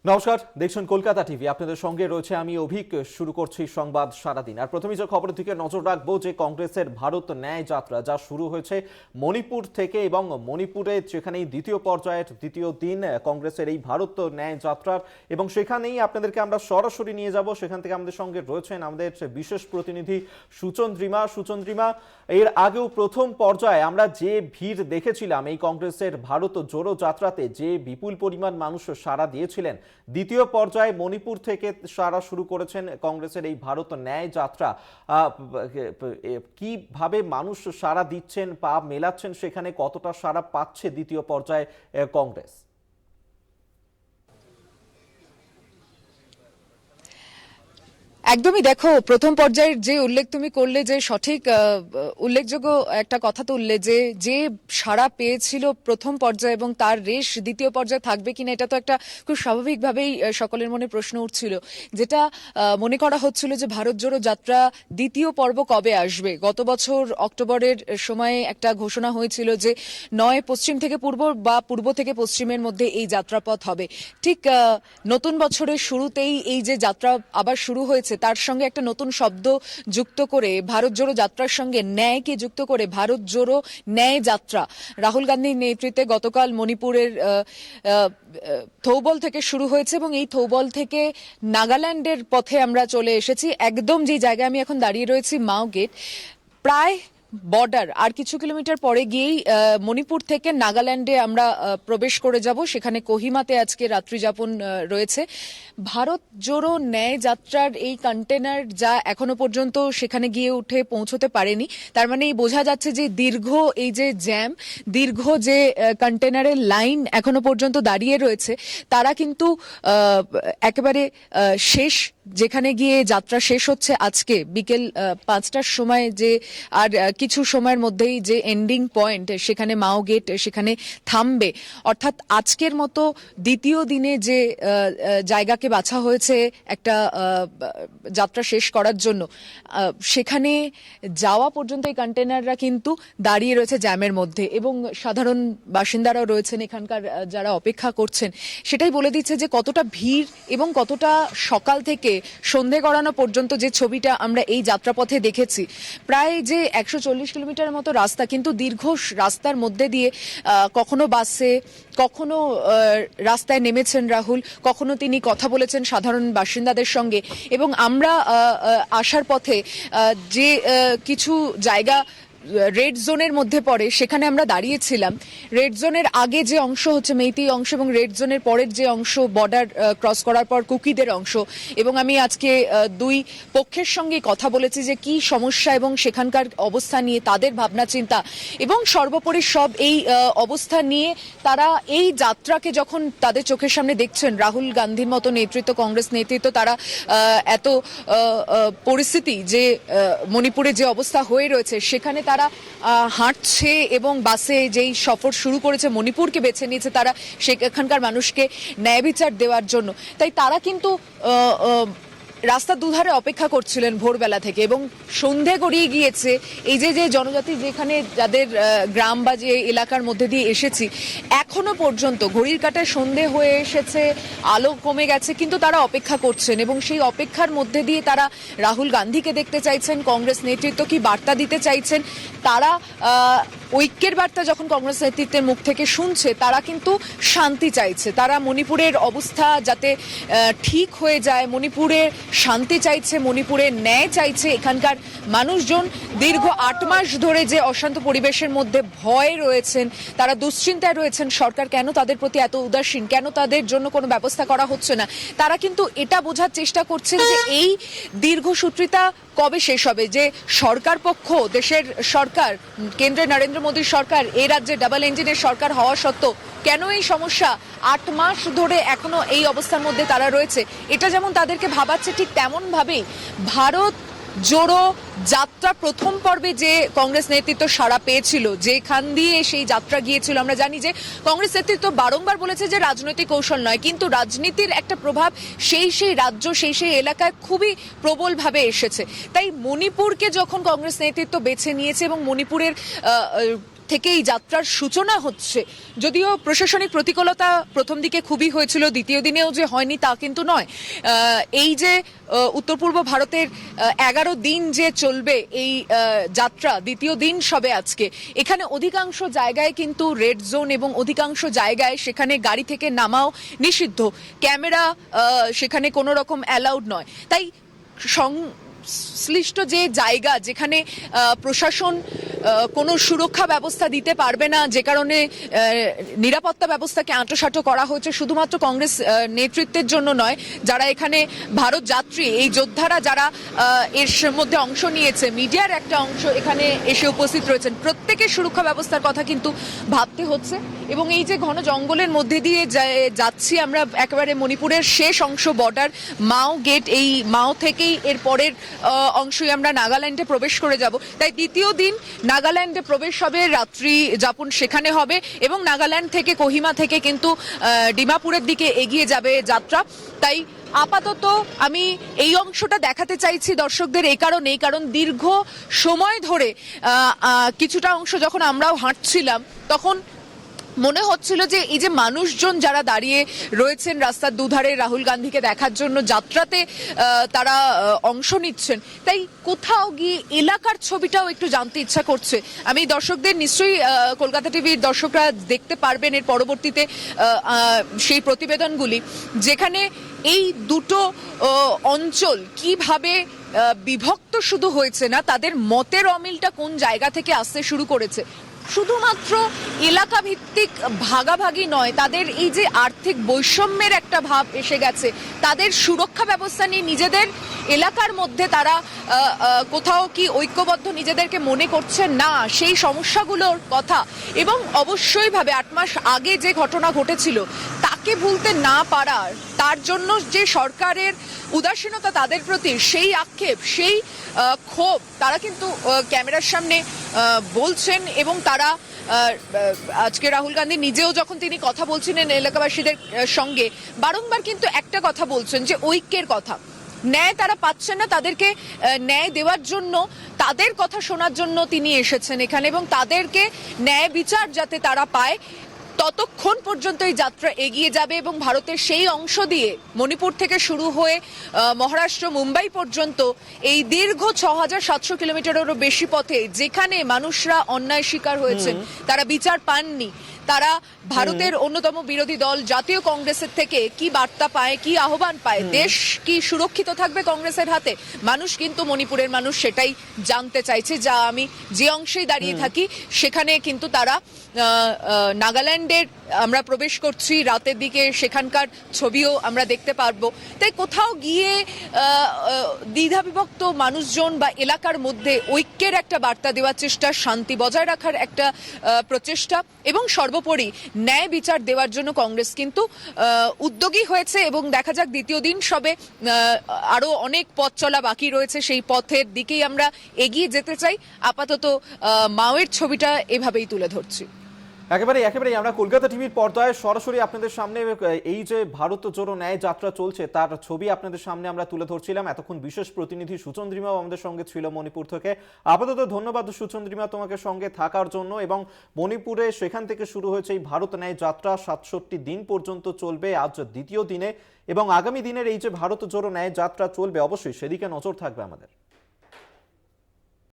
নমস্কার, দেখছেন কলকাতা টিভি। আপনাদের সঙ্গে রয়েছে আমি অভিক। শুরু করছি সংবাদ সারাদিন। আর প্রথমেই যে খবরের দিকে নজর রাখবো, যে কংগ্রেসের ভারত ন্যায় যাত্রা যা শুরু হয়েছে মণিপুর থেকে, এবং মণিপুরে যেখানেই দ্বিতীয় পর্যায়ের দ্বিতীয় দিন কংগ্রেসের এই ভারত ন্যায় যাত্রার, এবং সেখানেই আপনাদেরকে আমরা সরাসরি নিয়ে যাব। সেখান থেকে আমাদের সঙ্গে রয়েছেন আমাদের বিশেষ প্রতিনিধি সুচন্দ্রিমা। এর আগেও প্রথম পর্যায়ে আমরা যে ভিড় দেখেছিলাম এই কংগ্রেসের ভারত জোড়ো যাত্রাতে, যে বিপুল পরিমাণ মানুষ সাড়া দিয়েছিলেন, দ্বিতীয় পর্যায়ে মণিপুর থেকে সারা শুরু করেছেন কংগ্রেসের এই ভারত ন্যায় যাত্রা। কিভাবে মানুষ সাড়া দিচ্ছেন, পা মেলাচ্ছেন, সেখানে কতটা সাড়া পাচ্ছে দ্বিতীয় পর্যায়ে কংগ্রেস? একদমই, দেখো, প্রথম পর্যায়ের যে উল্লেখ তুমি করলে, যে সঠিক উল্লেখযোগ্য একটা কথা তুললে, যে সাড়া পেয়েছিল প্রথম পর্যায়ে এবং তার রেশ দ্বিতীয় পর্যায়ে থাকবে কিনা, এটা তো একটা খুব স্বাভাবিকভাবেই সকলের মনে প্রশ্ন উঠছিল। যেটা মনে করা হচ্ছিল যে ভারত জোড়ো যাত্রা দ্বিতীয় পর্ব কবে আসবে। গত বছর অক্টোবরের সময়ে একটা ঘোষণা হয়েছিল যে নয় পশ্চিম থেকে পূর্ব বা পূর্ব থেকে পশ্চিমের মধ্যে এই যাত্রাপথ হবে। ঠিক নতুন বছরের শুরুতেই এই যে যাত্রা আবার শুরু হয়েছে, তার সঙ্গে একটা নতুন শব্দ যুক্ত করে, ভারত জোড়ো যাত্রার সঙ্গে ন্যায়কে যুক্ত করে ভারত জোড়ো ন্যায় যাত্রা রাহুল গান্ধীর নেতৃত্বে গতকাল মণিপুরের থৌবল থেকে শুরু হয়েছে। এবং এই থৌবল থেকে নাগাল্যান্ডের পথে আমরা চলে এসেছি। একদম যে জায়গায় আমি এখন দাঁড়িয়ে রয়েছি, মাও গেট, প্রায় বর্ডার আর কিছু কিলোমিটার পরে গিয়েই মণিপুর থেকে নাগাল্যান্ডে আমরা প্রবেশ করে যাব। সেখানে কোহিমাতে আজকে রাত্রিযাপন রয়েছে। ভারত জোড়ো ন্যায় যাত্রার এই কন্টেনার যা এখনো পর্যন্ত সেখানে গিয়ে উঠে পৌঁছতে পারেনি, তার মানে বোঝা যাচ্ছে যে দীর্ঘ এই যে জ্যাম, দীর্ঘ যে কন্টেনারের লাইন এখনো পর্যন্ত দাঁড়িয়ে রয়েছে, তারা কিন্তু একেবারে শেষ, যেখানে গিয়ে যাত্রা শেষ হচ্ছে আজকে বিকেল 5টার সময়, যে আর কিছু সময়ের মধ্যেই যে এন্ডিং পয়েন্ট, সেখানে মাও গেট, সেখানে থামবে। অর্থাৎ আজকের মতো দ্বিতীয় দিনে যে জায়গাকে বাছা হয়েছে একটা যাত্রা শেষ করার জন্য, সেখানে যাওয়া পর্যন্ত এই কন্টেনাররা কিন্তু দাঁড়িয়ে রয়েছে জ্যামের মধ্যে। এবং সাধারণ বাসিন্দারাও রয়েছেন এখানকার, যারা অপেক্ষা করছেন। সেটাই বলে দিচ্ছে যে কতটা ভিড় এবং কতটা সকাল থেকে সন্ধে গড়ানো পর্যন্ত যে ছবিটা আমরা এই যাত্রাপথে দেখেছি। প্রায় যে 140 কিলোমিটারের মতো রাস্তা, কিন্তু দীর্ঘ রাস্তার মধ্যে দিয়ে কখনো বাসে, কখনো রাস্তায় নেমেছেন রাহুল, কখনো তিনি কথা বলেছেন সাধারণ বাসিন্দাদের সঙ্গে। এবং আমরা আসার পথে যে কিছু জায়গা রেড জোনের মধ্যে পড়ে, সেখানে আমরা দাঁড়িয়েছিলাম। রেড জোনের আগে যে অংশ হচ্ছে মেইতি অংশ, এবং রেড জোনের পরের যে অংশ বর্ডার ক্রস করার পর কুকিদের অংশ। এবং আমি আজকে দুই পক্ষের সঙ্গে কথা বলেছি যে কি সমস্যা এবং সেখানকার অবস্থা নিয়ে তাদের ভাবনা চিন্তা, এবং সর্বোপরি সব এই অবস্থা নিয়ে তারা এই যাত্রাকে যখন তাদের চোখের সামনে দেখছেন, রাহুল গান্ধীর মতো নেতৃত্ব, কংগ্রেস নেতৃত্ব, তারা এত পরিস্থিতি যে মণিপুরে যে অবস্থা হয়ে রয়েছে, সেখানে তারা হাঁটছে এবং বাসে যেই সফর শুরু করেছে, মণিপুরকে বেছে নিয়েছে তারা সেখানকার মানুষকে ন্যায় বিচার দেওয়ার জন্য। তাই তারা কিন্তু রাস্তার দুধারে অপেক্ষা করছিলেন ভোরবেলা থেকে, এবং সন্ধে গড়িয়ে গিয়েছে। এই যে জনজাতি যেখানে যাদের গ্রাম বা যে এলাকার মধ্যে দিয়ে এসেছি, এখনো পর্যন্ত ঘড়ির কাঁটায় সন্ধে হয়ে এসেছে, আলো কমে গেছে, কিন্তু তারা অপেক্ষা করছেন। এবং সেই অপেক্ষার মধ্যে দিয়ে তারা রাহুল গান্ধীকে দেখতে চাইছেন, কংগ্রেস নেতৃত্ব কি বার্তা দিতে চাইছেন। তারা ঐক্যের বার্তা যখন কংগ্রেস নেতৃত্বের মুখ থেকে শুনছে, তারা কিন্তু শান্তি চাইছে। তারা মণিপুরের অবস্থা যাতে ঠিক হয়ে যায়, মণিপুরের শান্তি চাইছে, মণিপুরের ন্যায় চাইছে। এখানকার মানুষজন দীর্ঘ 8 মাস ধরে যে অশান্ত পরিবেশের মধ্যে ভয় রয়েছেন, তারা দুশ্চিন্তায় রয়েছেন, সরকার কেন তাদের প্রতি এত উদাসীন, কেন তাদের জন্য কোনো ব্যবস্থা করা হচ্ছে না। তারা কিন্তু এটা বোঝার চেষ্টা করছেন যে এই দীর্ঘসূত্রিতা কবে শেষ হবে। যে সরকার পক্ষ, দেশের সরকার, কেন্দ্রে নরেন্দ্র মোদীর সরকার, এই রাজ্যে ডাবল ইঞ্জিনের সরকার হওয়া সত্ত্বেও কেন এই সমস্যা 8 মাস ধরে এখনো এই অবস্থার মধ্যে তারা রয়েছে, এটা যেমন তাদেরকে ভাবাচ্ছে, ঠিক তেমন ভাবেই ভারত জোড়ো যাত্রা প্রথম পর্বে যে কংগ্রেস নেতৃত্ব সাড়া পেয়েছিল, যেখান দিয়ে সেই যাত্রা গিয়েছিল, আমরা জানি যে কংগ্রেস নেতৃত্ব বারংবার বলেছে যে রাজনৈতিক কৌশল নয়, কিন্তু রাজনীতির একটা প্রভাব সেই রাজ্য, সেই এলাকায় খুবই প্রবলভাবে এসেছে। তাই মণিপুরকে যখন কংগ্রেস নেতৃত্ব বেছে নিয়েছে এবং মণিপুরের থেকে এই যাত্রার সূচনা হচ্ছে। যদিও প্রশাসনিক প্রতিকূলতা প্রথম দিকে খুবই হয়েছিল, দ্বিতীয় দিনেও যে হয়নি তা কিন্তু নয়। এই যে উত্তর পূর্ব ভারতের 11 দিন যে চলবে এই যাত্রা, দ্বিতীয় দিন সবে আজকে। এখানে অধিকাংশ জায়গায় কিন্তু রেড জোন এবং অধিকাংশ জায়গায় সেখানে গাড়ি থেকে নামাও নিষিদ্ধ, ক্যামেরা সেখানে কোনো রকম অ্যালাউড নয়। তাই সংশ্লিষ্ট যে জায়গা যেখানে প্রশাসন কোনো সুরক্ষা ব্যবস্থা দিতে পারবে না, যে কারণে নিরাপত্তা ব্যবস্থাকে আঁটোসাঁটো করা হয়েছে, শুধুমাত্র কংগ্রেস নেতৃত্বের জন্য নয়, যারা এখানে ভারত যাত্রী এই যোদ্ধারা যারা এর মধ্যে অংশ নিয়েছে, মিডিয়ার একটা অংশ এখানে এসে উপস্থিত রয়েছেন, প্রত্যেকের সুরক্ষা ব্যবস্থার কথা কিন্তু ভাবতে হচ্ছে। এবং এই যে ঘন জঙ্গলের মধ্যে দিয়ে যাচ্ছি আমরা, একেবারে মণিপুরের শেষ অংশ বর্ডার মাও গেট, এই মাও থেকেই এর পরের অংশই আমরা নাগাল্যান্ডে প্রবেশ করে যাব। তাই দ্বিতীয় দিন নাগাল্যান্ডে প্রবেশ হবে, রাত্রি যাপন সেখানে হবে এবং নাগাল্যান্ড থেকে কোহিমা থেকে কিন্তু ডিমাপুরের দিকে এগিয়ে যাবে যাত্রা। তাই আপাতত আমি এই অংশটা দেখাতে চাইছি দর্শকদের এই কারণ দীর্ঘ সময় ধরে কিছুটা অংশ যখন আমরাও হাঁটছিলাম তখন মনে হচ্ছিল যে এই যে মানুষজন যারা দাঁড়িয়ে রয়েছেন রাস্তার দুধারে রাহুল গান্ধীকে দেখার জন্য যাত্রাতে তারা অংশ নিচ্ছেন, তাই কোথাও গিয়ে এলাকার ছবিটাও একটু জানতে ইচ্ছা করছে। আমি দর্শকদের নিশ্চয়ই কলকাতা টিভির দর্শকরা দেখতে পারবেন এর পরবর্তীতে সেই প্রতিবেদনগুলি, যেখানে এই দুটো অঞ্চল কিভাবে বিভক্ত শুধু হয়েছে না, তাদের মতের অমিলটা কোন জায়গা থেকে আসতে শুরু করেছে। শুধুমাত্র এলাকা ভিত্তিক ভাগাভাগি নয়, তাদের এই যে আর্থিক বৈষম্যের একটা ভাব এসে গেছে, তাদের সুরক্ষা ব্যবস্থা নিয়ে নিজেদের এলাকার মধ্যে তারা কোথাও কি ঐক্যবদ্ধ নিজেদেরকে মনে করছে না, সেই সমস্যাগুলোর কথা। এবং অবশ্যই ভাবে 8 মাস আগে যে ঘটনা ঘটেছিল তাকে ভুলতে না পারার, তার জন্য যে সরকারের উদাসীনতা তাদের প্রতি, সেই আক্ষেপ, সেই ক্ষোভ তারা কিন্তু ক্যামেরার সামনে বলছেন। এবং তারা আজকে রাহুল গান্ধী নিজেও যখন তিনি কথা বলছিলেন এলাকাবাসীদের সঙ্গে, বারংবার কিন্তু একটা কথা বলছেন যে ঐক্যের কথা। ন্যায় তারা পাচ্ছেন না, তাদেরকে ন্যায় দেওয়ার জন্য, তাদের কথা শোনার জন্য তিনি এসেছেন এখানে, এবং তাদেরকে ন্যায় বিচার যাতে তারা পায় ততক্ষণ পর্যন্ত এই যাত্রা এগিয়ে যাবে। এবং ভারতের সেই অংশ দিয়ে মণিপুর থেকে শুরু হয়ে মহারাষ্ট্র মুম্বাই পর্যন্ত এই দীর্ঘ 6700 কিলোমিটারেরও বেশি পথে যেখানে মানুষরা অন্যায় শিকার হয়েছেন, তারা বিচার পাননি, তারা ভারতের অন্যতম বিরোধী দল জাতীয় কংগ্রেসের থেকে কি বার্তা পায়, কি আহ্বান পায়, দেশ কি সুরক্ষিত থাকবে কংগ্রেসের হাতে? মানুষ কিন্তু, মণিপুরের মানুষ সেটাই জানতে চাইছে। যা আমি যে অংশেই দাঁড়িয়ে থাকি সেখানে কিন্তু তারা নাগাল্যান্ডের আমরা প্রবেশ করছি রাতের দিকে, সেখানকার ছবিও আমরা দেখতে পারবো। তাই কোথাও গিয়ে দ্বিধাবিভক্ত মানুষজন বা এলাকার মধ্যে ঐক্যের একটা বার্তা দেওয়ার চেষ্টা, শান্তি বজায় রাখার একটা প্রচেষ্টা এবং সর্বোপরি ন্যায় বিচার দেওয়ার জন্য কংগ্রেস কিন্তু উদ্যোগী হয়েছে। এবং দেখা যাক, দ্বিতীয় দিন সবে, আরো অনেক পথ চলা বাকি রয়েছে, সেই পথের দিকেই আমরা এগিয়ে যেতে চাই। আপাতত মাওয়ের ছবিটা এভাবেই তুলে ধরছি। একেবারে আমরা কলকাতা টিভির পর্দায় সরাসরি আপনাদের সামনে এই যে ভারত জোড়ো ন্যায় যাত্রা চলছে তার ছবি আপনাদের সামনে আমরা তুলে ধরছিলাম। এতক্ষণ বিশেষ প্রতিনিধি সুচন্দ্রিমাও আমাদের সঙ্গে ছিল মণিপুর থেকে। আপাতত ধন্যবাদ সুচন্দ্রিমা তোমাকে সঙ্গে থাকার জন্য। এবং মণিপুরে সেখান থেকে শুরু হয়েছে এই ভারত ন্যায় যাত্রা, 67 দিন পর্যন্ত চলবে, আজ দ্বিতীয় দিনে। এবং আগামী দিনের এই যে ভারত জোড়ো ন্যায় যাত্রা চলবে, অবশ্যই সেদিকে নজর থাকবে আমাদের।